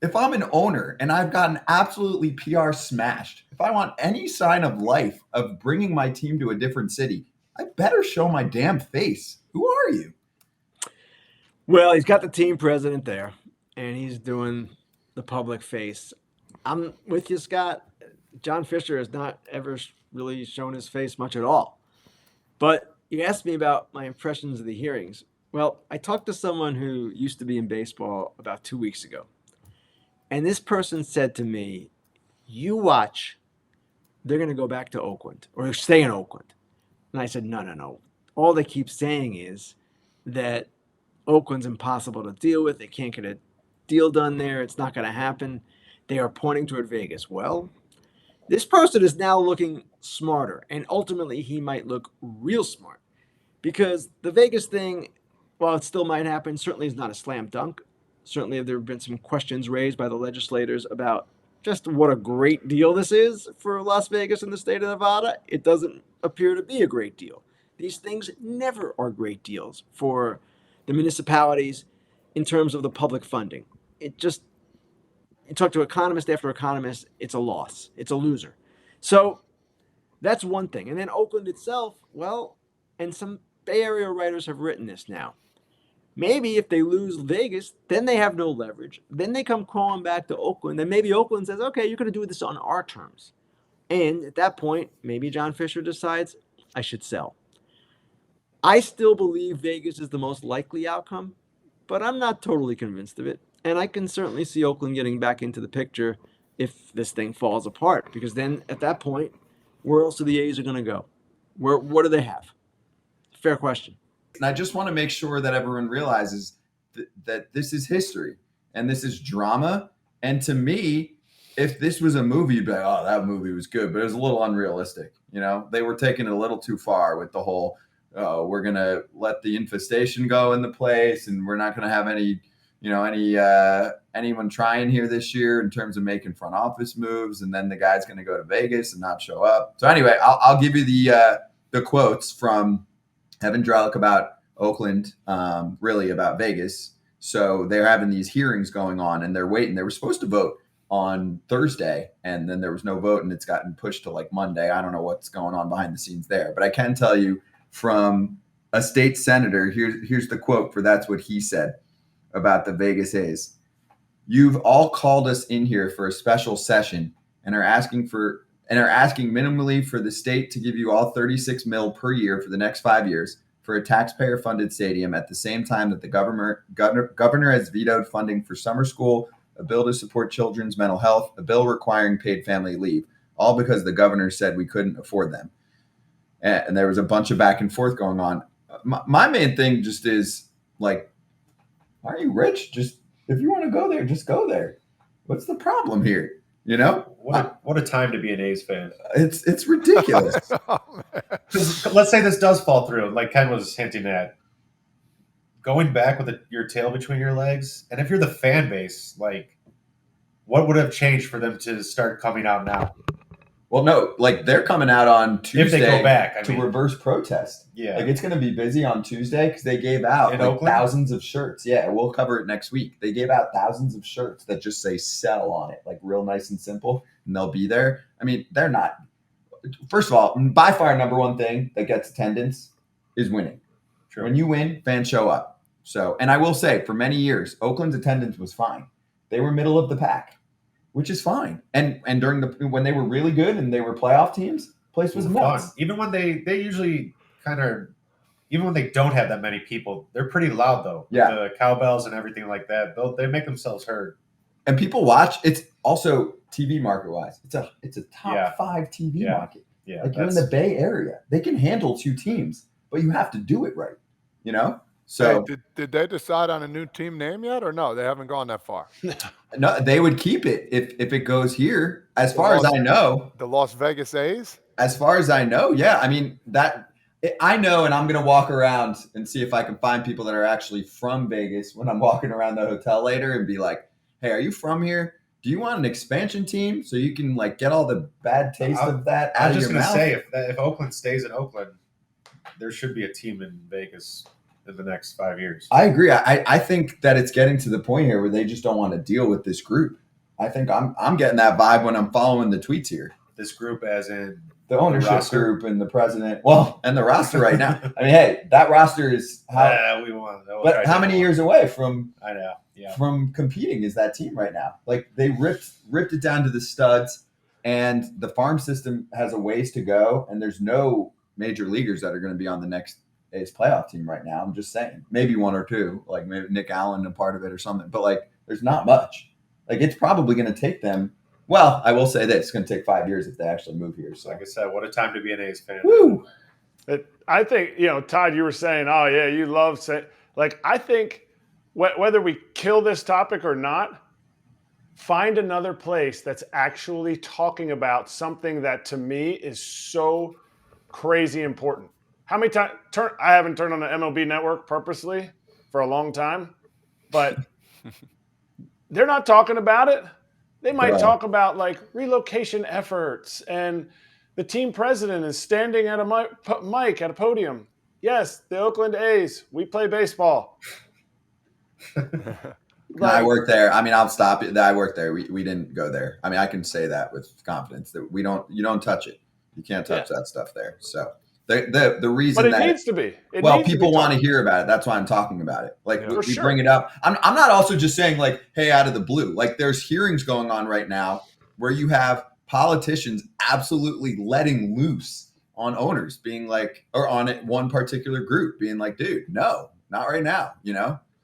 if I'm an owner and I've gotten absolutely PR smashed, if I want any sign of life of bringing my team to a different city, I better show my damn face. Who are you? Well, he's got the team president there, and he's doing the public face. I'm with you, Scott. John Fisher has not ever really shown his face much at all. But you asked me about my impressions of the hearings. Well, I talked to someone who used to be in baseball about 2 weeks ago. And this person said to me, you watch, they're going to go back to Oakland or stay in Oakland. And I said, no. All they keep saying is that Oakland's impossible to deal with. They can't get a deal done there. It's not going to happen. They are pointing toward Vegas. Well, this person is now looking smarter, and ultimately he might look real smart because the Vegas thing, while it still might happen, certainly is not a slam dunk. Certainly there have been some questions raised by the legislators about just what a great deal this is for Las Vegas and the state of Nevada. It doesn't appear to be a great deal. These things never are great deals for the municipalities in terms of the public funding. You talk to economist after economist, it's a loss. It's a loser. So that's one thing. And then Oakland itself, well, and some Bay Area writers have written this now. Maybe if they lose Vegas, then they have no leverage. Then they come crawling back to Oakland. And maybe Oakland says, okay, you're going to do this on our terms. And at that point, maybe John Fisher decides I should sell. I still believe Vegas is the most likely outcome, but I'm not totally convinced of it. And I can certainly see Oakland getting back into the picture if this thing falls apart. Because then at that point, where else are the A's are going to go? What do they have? Fair question. And I just want to make sure that everyone realizes that this is history and this is drama. And to me, if this was a movie, you'd be like, oh, that movie was good, but it was a little unrealistic. They were taking it a little too far with the whole, we're going to let the infestation go in the place and we're not going to have anyone trying here this year in terms of making front office moves. And then the guy's going to go to Vegas and not show up. So anyway, I'll give you the quotes from Evan Drellick about Oakland, really about Vegas. So they're having these hearings going on and they're waiting. They were supposed to vote on Thursday and then there was no vote and it's gotten pushed to like Monday. I don't know what's going on behind the scenes there, but I can tell you from a state senator, here's the quote for that's what he said about the Vegas A's. You've all called us in here for a special session and are asking minimally for the state to give you all 36 mil per year for the next 5 years for a taxpayer-funded stadium at the same time that the governor has vetoed funding for summer school, a bill to support children's mental health, a bill requiring paid family leave, all because the governor said we couldn't afford them. And there was a bunch of back and forth going on. My main thing just is like, are you rich? Just if you want to go there, just go there. What's the problem here? What a time to be an A's fan. It's ridiculous. Let's say this does fall through, like Ken was hinting at. Going back with your tail between your legs, and if you're the fan base, like, what would have changed for them to start coming out now? Well, no, like they're coming out on Tuesday if they go back, reverse protest. Yeah, like it's going to be busy on Tuesday because they gave out thousands of shirts. Yeah, we'll cover it next week. They gave out thousands of shirts that just say "sell" on it, like real nice and simple, and they'll be there. I mean, they're not. First of all, by far, number one thing that gets attendance is winning. Sure. When you win, fans show up. So, and I will say, for many years, Oakland's attendance was fine. They were middle of the pack, which is fine. And during when they were really good and they were playoff teams, place was nuts. Fun. Even when they usually even when they don't have that many people, they're pretty loud though. Yeah. The cowbells and everything like that, they make themselves heard. And people watch. It's also TV market wise. It's a top 5 TV market. Yeah. Like you're in the Bay Area. They can handle 2 teams, but you have to do it right. So hey, did they decide on a new team name yet, or no? They haven't gone that far. No, they would keep it if it goes here. As far as I know, the Las Vegas A's. As far as I know, yeah. I mean I know, and I'm gonna walk around and see if I can find people that are actually from Vegas when I'm walking around the hotel later and be like, "Hey, are you from here? Do you want an expansion team so you can like get all the bad taste of that out of your mouth?" I was just gonna say if Oakland stays in Oakland, there should be a team in Vegas. in the next 5 years. I agree. I think that it's getting to the point here where they just don't want to deal with this group. I think I'm getting that vibe when I'm following the tweets here. This group, as in The ownership roster? group and the president. Well, and the roster right now. I mean, hey, that roster is we want. but how many years away from I know. Yeah. from competing is that team right now? Like they ripped it down to the studs, and the farm system has a ways to go, and there's no major leaguers that are going to be on the next A's playoff team right now. I'm just saying, maybe one or two, like maybe Nick Allen a part of it or something, but like there's not much. Like it's probably going to take them. Well, I will say that it's going to take 5 years if they actually move here. So, Like I said, what a time to be an A's fan. woo. I think, Todd, you were saying, oh, yeah, you love say like, I think whether we kill this topic or not, find another place that's actually talking about something that to me is so crazy important. How many times I haven't turned on the MLB network purposely for a long time, but they're not talking about it. They might Right. talk about like relocation efforts, and the team president is standing at a mic at a podium. Yes, the Oakland A's, we play baseball. No, I worked there. I mean, I'll stop it. I worked there. We didn't go there. I mean, I can say that with confidence that you don't touch it. You can't touch that stuff there. So the reason But it that needs to be. people want to hear about it. That's why I'm talking about it. Like Yeah. we bring it up. I'm not also just saying like, hey, out of the blue. Like there's hearings going on right now where you have politicians absolutely letting loose on owners being like, or on it one particular group being like, dude, no, not right now.